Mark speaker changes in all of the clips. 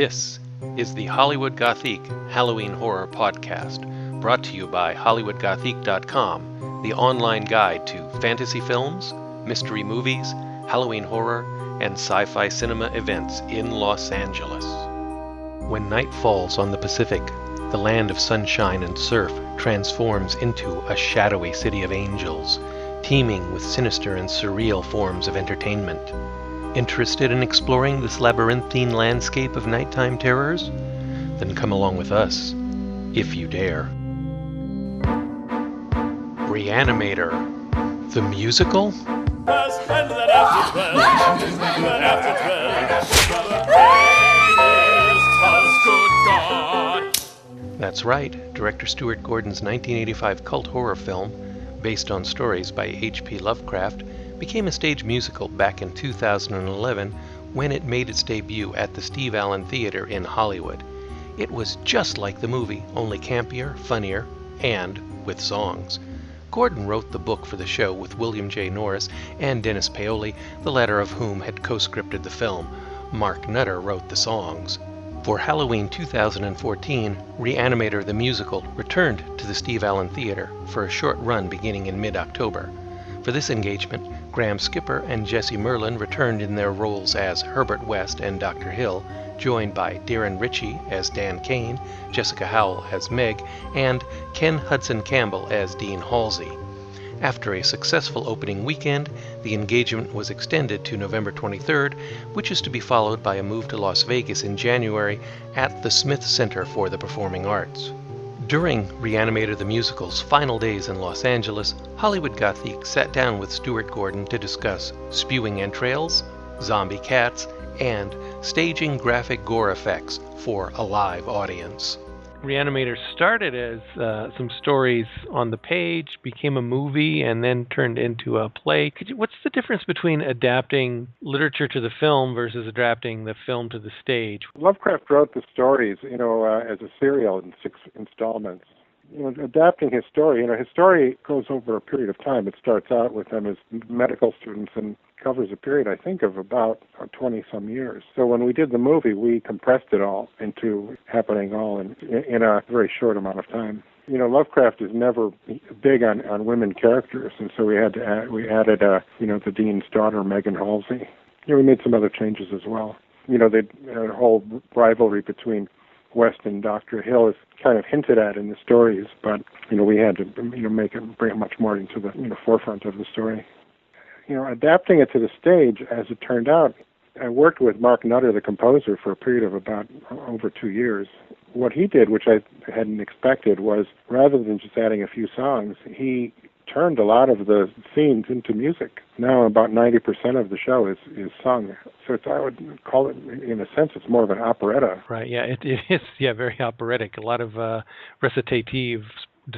Speaker 1: This is the Hollywood Gothique Halloween Horror Podcast, brought to you by HollywoodGothique.com, the online guide to fantasy films, mystery movies, Halloween horror, and sci-fi cinema events in Los Angeles. When night falls on the Pacific, the land of sunshine and surf transforms into a shadowy city of angels, teeming with sinister and surreal forms of entertainment. Interested in exploring this labyrinthine landscape of nighttime terrors? Then come along with us, if you dare. Re-Animator, the musical? That's right, director Stuart Gordon's 1985 cult horror film, based on stories by H.P. Lovecraft, became a stage musical back in 2011 when it made its debut at the Steve Allen Theater in Hollywood. It was just like the movie, only campier, funnier, and with songs. Gordon wrote the book for the show with William J. Norris and Dennis Paoli, the latter of whom had co-scripted the film. Mark Nutter wrote the songs. For Halloween 2014, Re-Animator the musical returned to the Steve Allen Theater for a short run beginning in mid-October. For this engagement, Graham Skipper and Jesse Merlin returned in their roles as Herbert West and Dr. Hill, joined by Darren Ritchie as Dan Kane, Jessica Howell as Meg, and Ken Hudson Campbell as Dean Halsey. After a successful opening weekend, the engagement was extended to November 23rd, which is to be followed by a move to Las Vegas in January at the Smith Center for the Performing Arts. During Re-Animator the musical's final days in Los Angeles, Hollywood Gothique sat down with Stuart Gordon to discuss spewing entrails, zombie cats, and staging graphic gore effects for a live audience. Re-Animator started as some stories on the page, became a movie, and then turned into a play. What's the difference between adapting literature to the film versus adapting the film to the stage?
Speaker 2: Lovecraft wrote the stories, as a serial in 6 installments. Adapting his story goes over a period of time. It starts out with them as medical students and covers a period, I think, of about 20-some years. So when we did the movie, we compressed it all into happening all in a very short amount of time. Lovecraft is never big on women characters, and so we added the dean's daughter, Megan Halsey. We made some other changes as well. The whole rivalry between West and Dr. Hill is kind of hinted at in the stories, but we had to bring it much more into the forefront of the story. Adapting it to the stage, as it turned out, I worked with Mark Nutter, the composer, for a period of about over 2 years. What he did, which I hadn't expected, was rather than just adding a few songs, he turned a lot of the scenes into music. Now about 90% of the show is sung. So I would call it, in a sense, it's more of an operetta.
Speaker 1: Right, yeah, it is, very operatic. A lot of recitative,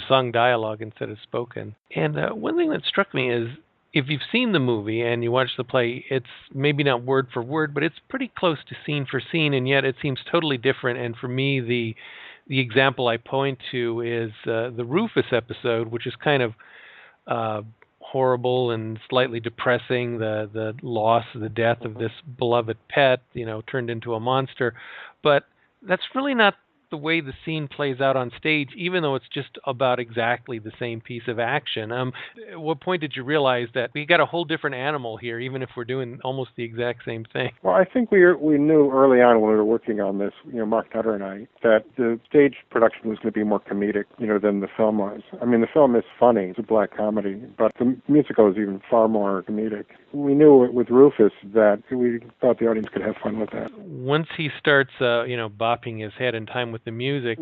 Speaker 1: sung dialogue instead of spoken. And one thing that struck me is, if you've seen the movie and you watch the play, it's maybe not word for word, but it's pretty close to scene for scene, and yet it seems totally different. And for me, the example I point to is the Rufus episode, which is kind of horrible and slightly depressing, the loss, the death of this beloved pet, turned into a monster. But that's really not the way the scene plays out on stage, even though it's just about exactly the same piece of action. At what point did you realize that we got a whole different animal here, even if we're doing almost the exact same thing?
Speaker 2: Well, I think we knew early on when we were working on this, Mark Nutter and I, that the stage production was going to be more comedic, than the film was. I mean, the film is funny, it's a black comedy, but the musical is even far more comedic. We knew with Rufus that we thought the audience could have fun with that.
Speaker 1: Once he starts, bopping his head in time with the music,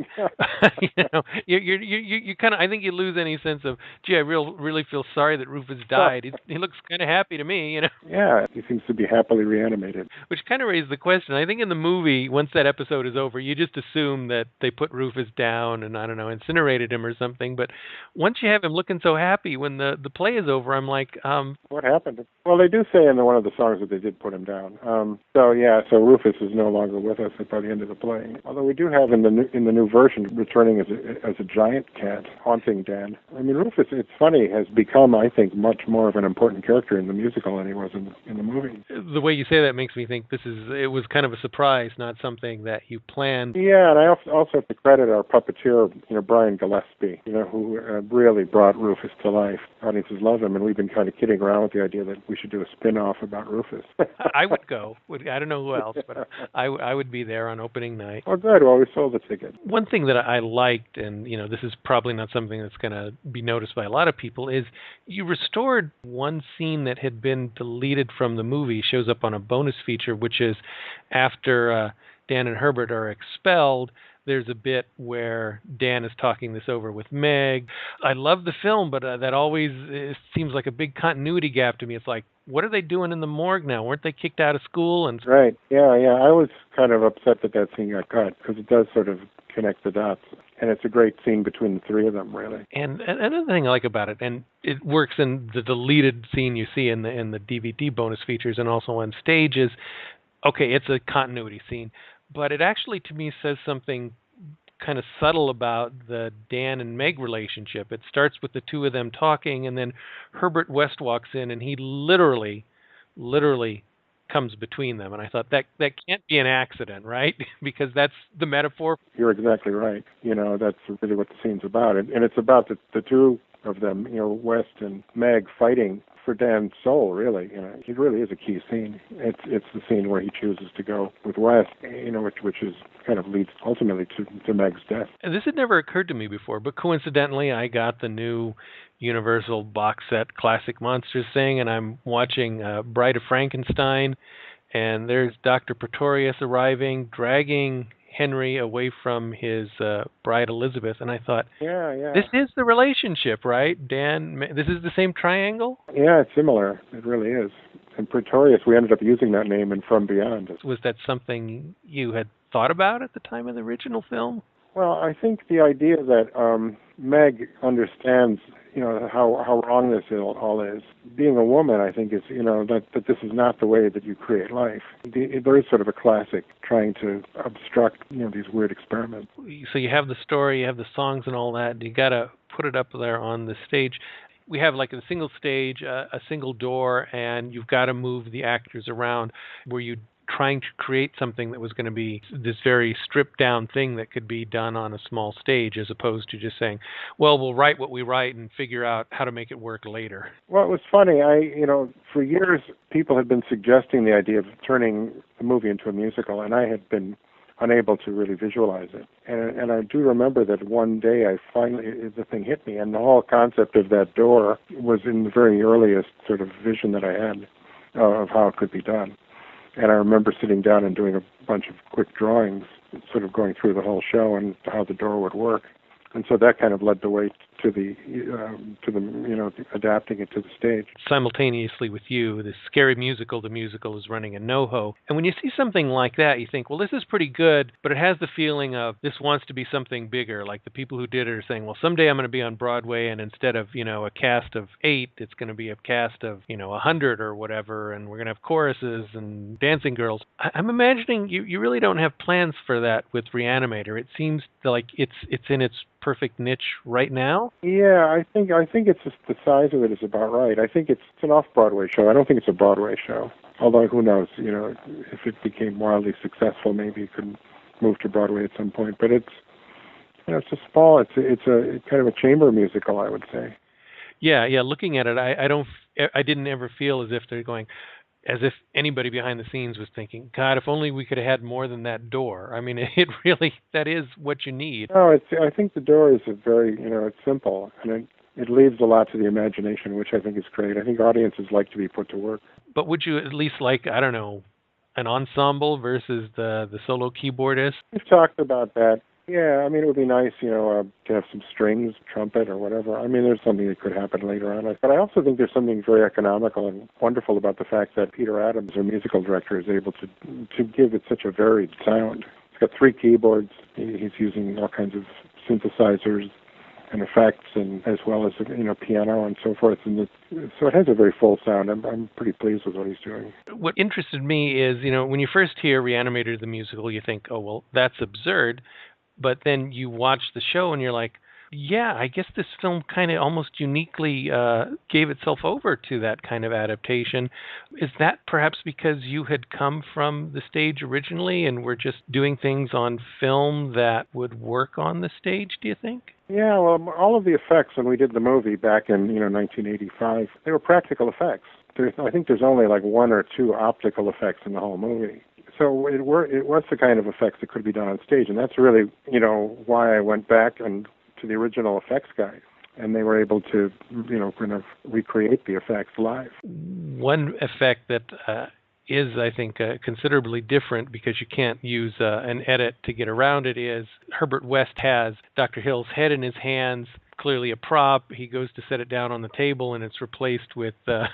Speaker 1: you kind of, I think you lose any sense of, gee, I really feel sorry that Rufus died. He looks kind of happy to me,
Speaker 2: Yeah, he seems to be happily reanimated.
Speaker 1: Which kind of raises the question. I think in the movie, once that episode is over, you just assume that they put Rufus down and, incinerated him or something. But once you have him looking so happy when the play is over, I'm like,
Speaker 2: what happened? Well, they do say in one of the songs that they did put him down. So Rufus is no longer with us by the end of the play. Although we do have in in the new version, returning as a giant cat, haunting Dan. I mean, Rufus, it's funny, has become, I think, much more of an important character in the musical than he was in the movie.
Speaker 3: The way you say that makes me think it was kind of a surprise, not something that you planned.
Speaker 2: Yeah, and I also have to credit our puppeteer, Brian Gillespie, who really brought Rufus to life. Audiences love him, and we've been kind of kidding around with the idea that we should do a spin-off about Rufus.
Speaker 3: I would go. I don't know who else, but I would be there on opening night.
Speaker 2: Oh, good. Well, we sold the ticket.
Speaker 3: One thing that I liked, and this is probably not something that's going to be noticed by a lot of people, is you restored one scene that had been deleted from the movie. Shows up on a bonus feature, which is after Dan and Herbert are expelled. There's a bit where Dan is talking this over with Meg. I love the film, but that always seems like a big continuity gap to me. It's like, what are they doing in the morgue now? Weren't they kicked out of school? And
Speaker 2: right. Yeah. I was kind of upset that scene got cut because it does sort of connect the dots. And it's a great scene between the three of them, really.
Speaker 3: And another thing I like about it, and it works in the deleted scene you see in the DVD bonus features and also on stage, is, okay, it's a continuity scene. But it actually, to me, says something kind of subtle about the Dan and Meg relationship. It starts with the two of them talking, and then Herbert West walks in, and he literally comes between them. And I thought that can't be an accident, right? Because that's the metaphor.
Speaker 2: You're exactly right. That's really what the scene's about. And it's about the two of them, West and Meg, fighting for Dan's soul, really. It really is a key scene. It's the scene where he chooses to go with West, which is kind of leads ultimately to Meg's death.
Speaker 3: And this had never occurred to me before, but coincidentally, I got the new Universal box set Classic Monsters thing, and I'm watching Bride of Frankenstein, and there's Dr. Pretorius arriving, dragging Henry away from his bride Elizabeth, and I thought,
Speaker 2: yeah,
Speaker 3: this is the relationship, right? Dan, this is the same triangle?
Speaker 2: Yeah, it's similar. It really is. And Pretorius, we ended up using that name in From Beyond.
Speaker 3: Was that something you had thought about at the time of the original film?
Speaker 2: Well, I think the idea that Meg understands, how wrong this all is. Being a woman, I think, is, that this is not the way that you create life. There is sort of a classic trying to obstruct, these weird experiments.
Speaker 3: So you have the story, you have the songs and all that. You got to put it up there on the stage. We have like a single stage, a single door, and you've got to move the actors around. Were you trying to create something that was going to be this very stripped down thing that could be done on a small stage, as opposed to just saying, well, we'll write what we write and figure out how to make it work later?
Speaker 2: Well, it was funny. For years, people had been suggesting the idea of turning the movie into a musical, and I had been unable to really visualize it. And I do remember that one day the thing hit me, and the whole concept of that door was in the very earliest sort of vision that I had of how it could be done. And I remember sitting down and doing a bunch of quick drawings, sort of going through the whole show and how the door would work. And so that kind of led the way to the adapting it to the stage.
Speaker 3: Simultaneously with you, the scary musical, the musical is running a NoHo. And when you see something like that, you think, well, this is pretty good, but it has the feeling of this wants to be something bigger. Like the people who did it are saying, well, someday I'm going to be on Broadway, and instead of, a cast of 8, it's going to be a cast of, 100 or whatever, and we're going to have choruses and dancing girls. I'm imagining you really don't have plans for that with Re-Animator. It seems like it's in its perfect niche right now.
Speaker 2: Yeah, I think it's just the size of it is about right. I think it's an off-Broadway show. I don't think it's a Broadway show. Although who knows, if it became wildly successful, maybe it could move to Broadway at some point. But it's it's a small. It's a kind of a chamber musical, I would say.
Speaker 3: Yeah. Looking at it, I didn't ever feel as if they're going, as if anybody behind the scenes was thinking, God, if only we could have had more than that door. I mean, it really, that is what you need.
Speaker 2: No, I think the door is a very, it's simple, and it leaves a lot to the imagination, which I think is great. I think audiences like to be put to work.
Speaker 3: But would you at least like, I don't know, an ensemble versus the solo keyboardist?
Speaker 2: We've talked about that. Yeah, I mean, it would be nice, to have some strings, trumpet or whatever. I mean, there's something that could happen later on. But I also think there's something very economical and wonderful about the fact that Peter Adams, our musical director, is able to give it such a varied sound. He's got 3 keyboards. He's using all kinds of synthesizers and effects, and as well as piano and so forth. And so it has a very full sound. I'm pretty pleased with what he's doing.
Speaker 3: What interested me is, when you first hear Reanimator the musical, you think, oh, well, that's absurd. but then you watch the show and you're like, yeah, I guess this film kind of almost uniquely gave itself over to that kind of adaptation. Is that perhaps because you had come from the stage originally and were just doing things on film that would work on the stage, do you think?
Speaker 2: Yeah, well, all of the effects when we did the movie back in 1985, they were practical effects. I think there's only like one or two optical effects in the whole movie. So it was the kind of effects that could be done on stage, and that's really why I went back and to the original effects guys, and they were able to kind of recreate the effects live.
Speaker 3: One effect that is, I think, considerably different because you can't use an edit to get around it is Herbert West has Dr. Hill's head in his hands, clearly a prop. He goes to set it down on the table and it's replaced with the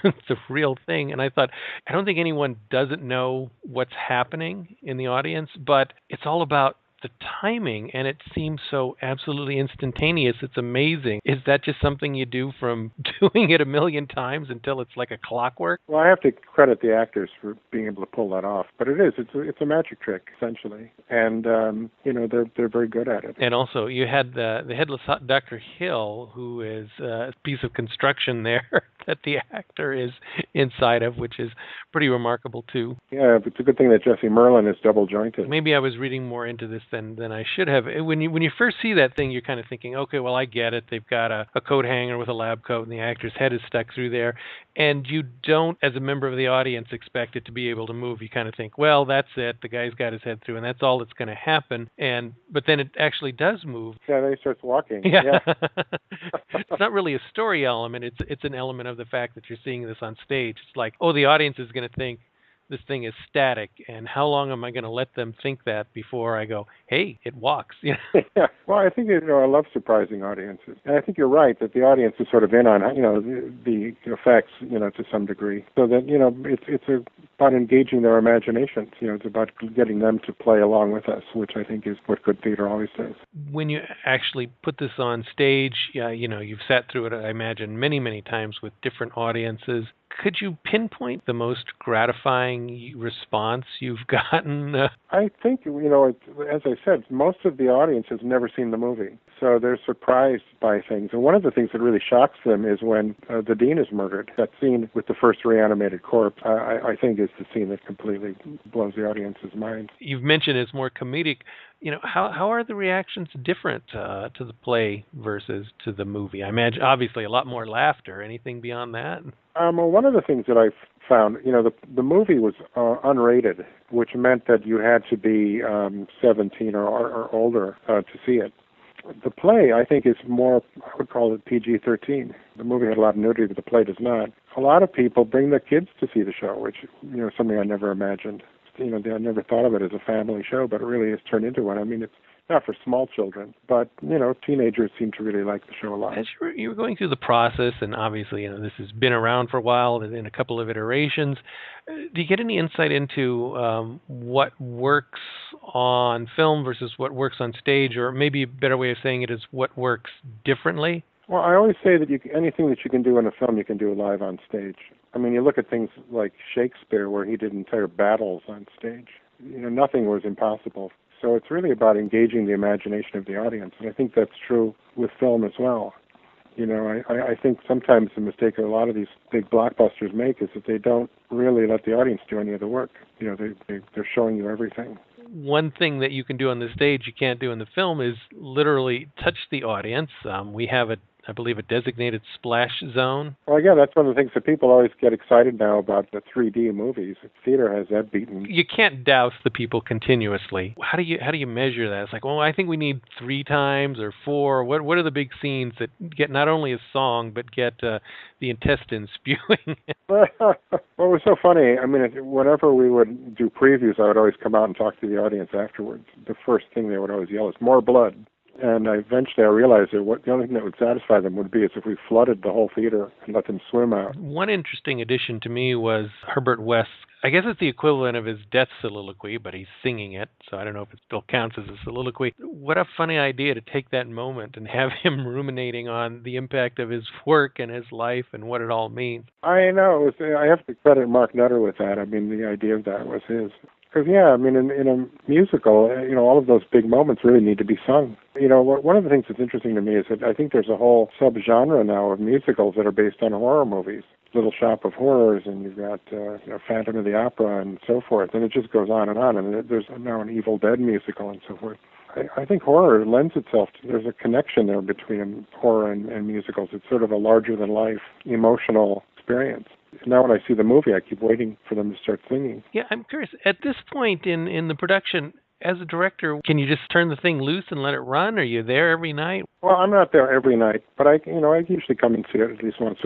Speaker 3: real thing. And I thought, I don't think anyone doesn't know what's happening in the audience, but it's all about the timing, and it seems so absolutely instantaneous. It's amazing. Is that just something you do from doing it a million times until it's like a clockwork?
Speaker 2: Well, I have to credit the actors for being able to pull that off, but it is. It's a magic trick essentially, and they're very good at it.
Speaker 3: And also, you had the headless Dr. Hill, who is a piece of construction there that the actor is inside of, which is pretty remarkable too.
Speaker 2: Yeah, it's a good thing that Jesse Merlin is double jointed.
Speaker 3: Maybe I was reading more into this than I should have. When you first see that thing, you're kind of thinking, okay, well, I get it. They've got a coat hanger with a lab coat, and the actor's head is stuck through there. And you don't, as a member of the audience, expect it to be able to move. You kind of think, well, that's it. The guy's got his head through, and that's all that's going to happen. But then it actually does move.
Speaker 2: Yeah, then he starts walking.
Speaker 3: Yeah. It's not really a story element. It's an element of the fact that you're seeing this on stage. It's like, oh, the audience is going to think this thing is static, and how long am I going to let them think that before I go, hey, it walks? Yeah.
Speaker 2: Well, I think I love surprising audiences, and I think you're right that the audience is sort of in on the effects to some degree. So that it's about engaging their imaginations. It's about getting them to play along with us, which I think is what good theater always does.
Speaker 3: When you actually put this on stage, you've sat through it, I imagine, many, many times with different audiences. Could you pinpoint the most gratifying response you've gotten?
Speaker 2: I think, as I said, most of the audience has never seen the movie, so they're surprised by things. And one of the things that really shocks them is when the dean is murdered. That scene with the first reanimated corpse, I think, is the scene that completely blows the audience's mind.
Speaker 3: You've mentioned it's more comedic. How are the reactions different to the play versus to the movie? I imagine, obviously, a lot more laughter. Anything beyond that?
Speaker 2: Well, one of the things that I found, the movie was unrated, which meant that you had to be 17 or older to see it. The play, I think, is more, I would call it PG-13. The movie had a lot of nudity, but the play does not. A lot of people bring their kids to see the show, which, something I never imagined. I never thought of it as a family show, but it really has turned into one. I mean, it's not for small children, but, teenagers seem to really like the show a lot.
Speaker 3: As you were going through the process, and obviously, this has been around for a while, in a couple of iterations, do you get any insight into what works on film versus what works on stage, or maybe a better way of saying it is what works differently?
Speaker 2: Well, I always say that anything that you can do in a film, you can do live on stage. I mean, you look at things like Shakespeare, where he did entire battles on stage. Nothing was impossible. So it's really about engaging the imagination of the audience, and I think that's true with film as well. I think sometimes the mistake that a lot of these big blockbusters make is that they don't really let the audience do any of the work. They're showing you everything.
Speaker 3: One thing that you can do on the stage you can't do in the film is literally touch the audience. We have I believe, a designated splash zone.
Speaker 2: Well, again, that's one of the things that people always get excited now about the 3D movies. Theater has that beaten.
Speaker 3: You can't douse the people continuously. How do you measure that? It's like, well, I think we need 3 times or 4. What are the big scenes that get not only a song but get the intestines spewing?
Speaker 2: Well, it was so funny. I mean, whenever we would do previews, I would always come out and talk to the audience afterwards. The first thing they would always yell is, "More blood." And eventually I realized that the only thing that would satisfy them would be as if we flooded the whole theater and let them swim out.
Speaker 3: One interesting addition to me was Herbert West's, I guess it's the equivalent of his death soliloquy, but he's singing it, so I don't know if it still counts as a soliloquy. What a funny idea to take that moment and have him ruminating on the impact of his work and his life and what it all means.
Speaker 2: I know. I have to credit Mark Nutter with that. I mean, the idea of that was his. Because, yeah, I mean, in a musical, all of those big moments really need to be sung. One of the things that's interesting to me is that I think there's a whole subgenre now of musicals that are based on horror movies. Little Shop of Horrors, and you've got Phantom of the Opera and so forth, and it just goes on. And there's now an Evil Dead musical and so forth. I think horror lends itself to, there's a connection there between horror and musicals. It's sort of a larger-than-life emotional experience. Now when I see the movie, I keep waiting for them to start singing.
Speaker 3: Yeah, I'm curious, at this point in the production, as a director, can you just turn the thing loose and let it run? Are you there every night?
Speaker 2: Well, I'm not there every night, but I usually come and see it at least once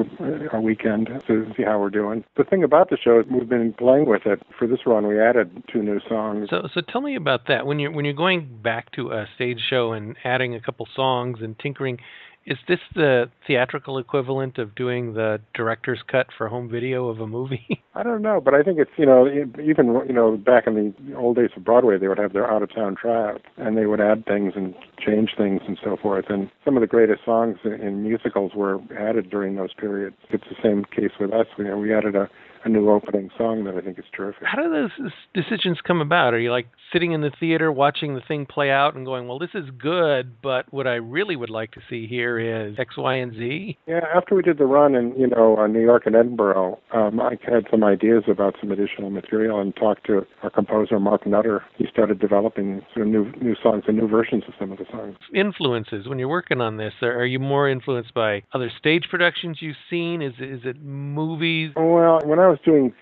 Speaker 2: a weekend to see how we're doing. The thing about the show is we've been playing with it. For this run, we added 2 new songs.
Speaker 3: So tell me about that. When you're going back to a stage show and adding a couple songs and tinkering, is this the theatrical equivalent of doing the director's cut for home video of a movie?
Speaker 2: I don't know, but I think it's, even back in the old days of Broadway, they would have their out-of-town tryouts, and they would add things and change things and so forth. And some of the greatest songs in musicals were added during those periods. It's the same case with us. We added a new opening song that I think is terrific.
Speaker 3: How do those decisions come about? Are you like sitting in the theater watching the thing play out and going, well, this is good, but what I really would like to see here is X, Y, and Z?
Speaker 2: Yeah, after we did the run in, New York and Edinburgh, I had some ideas about some additional material and talked to our composer, Mark Nutter. He started developing sort of new songs and new versions of some of the songs.
Speaker 3: Influences, when you're working on this, are you more influenced by other stage productions you've seen? Is it movies?
Speaker 2: Well, when I was doing,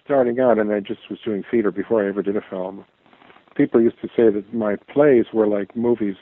Speaker 2: starting out, and I just was doing theater before I ever did a film, people used to say that my plays were like movies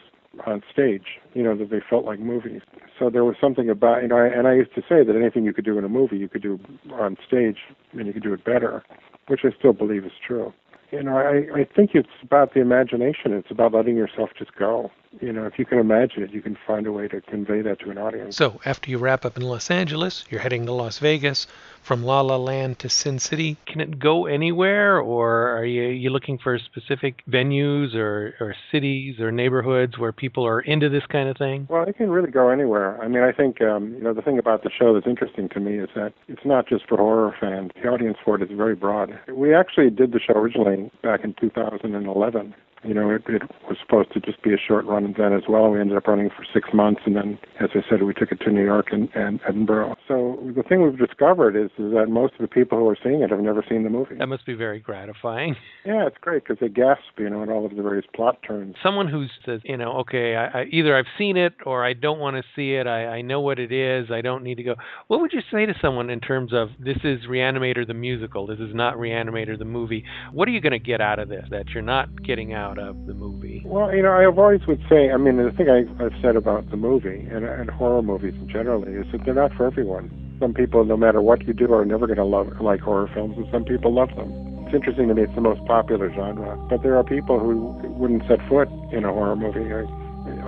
Speaker 2: on stage, that they felt like movies. So there was something about, and I used to say that anything you could do in a movie, you could do on stage, and you could do it better, which I still believe is true. I think it's about the imagination. It's about letting yourself just go. If you can imagine it, you can find a way to convey that to an audience.
Speaker 1: So, after you wrap up in Los Angeles, you're heading to Las Vegas. From La La Land to Sin City.
Speaker 3: Can it go anywhere, or are you looking for specific venues or cities or neighborhoods where people are into this kind of thing?
Speaker 2: Well, it can really go anywhere. I mean, I think, the thing about the show that's interesting to me is that it's not just for horror fans. The audience for it is very broad. We actually did the show originally back in 2011. It was supposed to just be a short run then as well. We ended up running for 6 months, and then, as I said, we took it to New York and Edinburgh. So the thing we've discovered is that most of the people who are seeing it have never seen the movie.
Speaker 3: That must be very gratifying.
Speaker 2: Yeah, it's great because they gasp, at all of the various plot turns.
Speaker 3: Someone who says, okay, I either I've seen it or I don't want to see it. I know what it is. I don't need to go. What would you say to someone in terms of this is Reanimator the musical? This is not Reanimator the movie. What are you going to get out of this that you're not getting out of the movie?
Speaker 2: Well, I always would say, the thing I've said about the movie and horror movies generally is that they're not for everyone. Some people, no matter what you do, are never going to like horror films, and some people love them. It's interesting to me, it's the most popular genre, but there are people who wouldn't set foot in a horror movie. I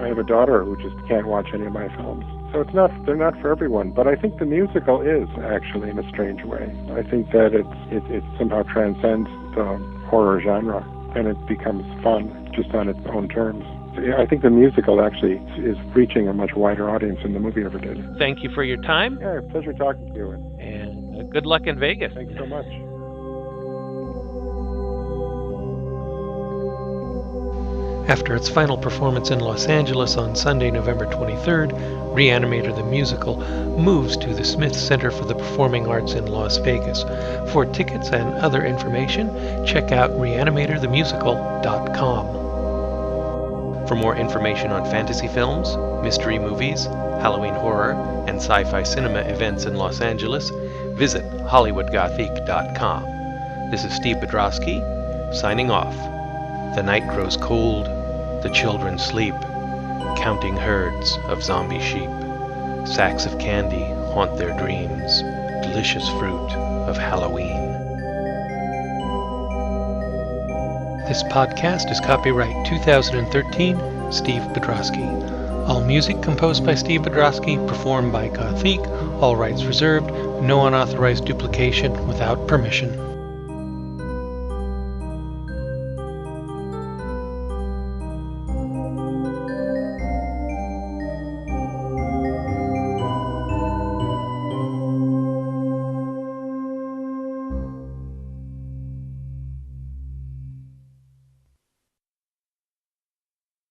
Speaker 2: have a daughter who just can't watch any of my films. So they're not for everyone, but I think the musical is actually in a strange way. I think that it somehow transcends the horror genre, and it becomes fun just on its own terms. I think the musical actually is reaching a much wider audience than the movie ever did.
Speaker 3: Thank you for your time.
Speaker 2: Yeah, pleasure talking to you.
Speaker 3: And good luck in Vegas.
Speaker 2: Thanks so much.
Speaker 1: After its final performance in Los Angeles on Sunday, November 23rd, Re-Animator the Musical moves to the Smith Center for the Performing Arts in Las Vegas. For tickets and other information, check out reanimatorthemusical.com. For more information on fantasy films, mystery movies, Halloween horror, and sci-fi cinema events in Los Angeles, visit HollywoodGothique.com. This is Steve Bedrosky, signing off. The night grows cold, the children sleep, counting herds of zombie sheep. Sacks of candy haunt their dreams, delicious fruit of Halloween. This podcast is copyright 2013, Steve Bedrosky. All music composed by Steve Bedrosky, performed by Gothique, all rights reserved, no unauthorized duplication without permission.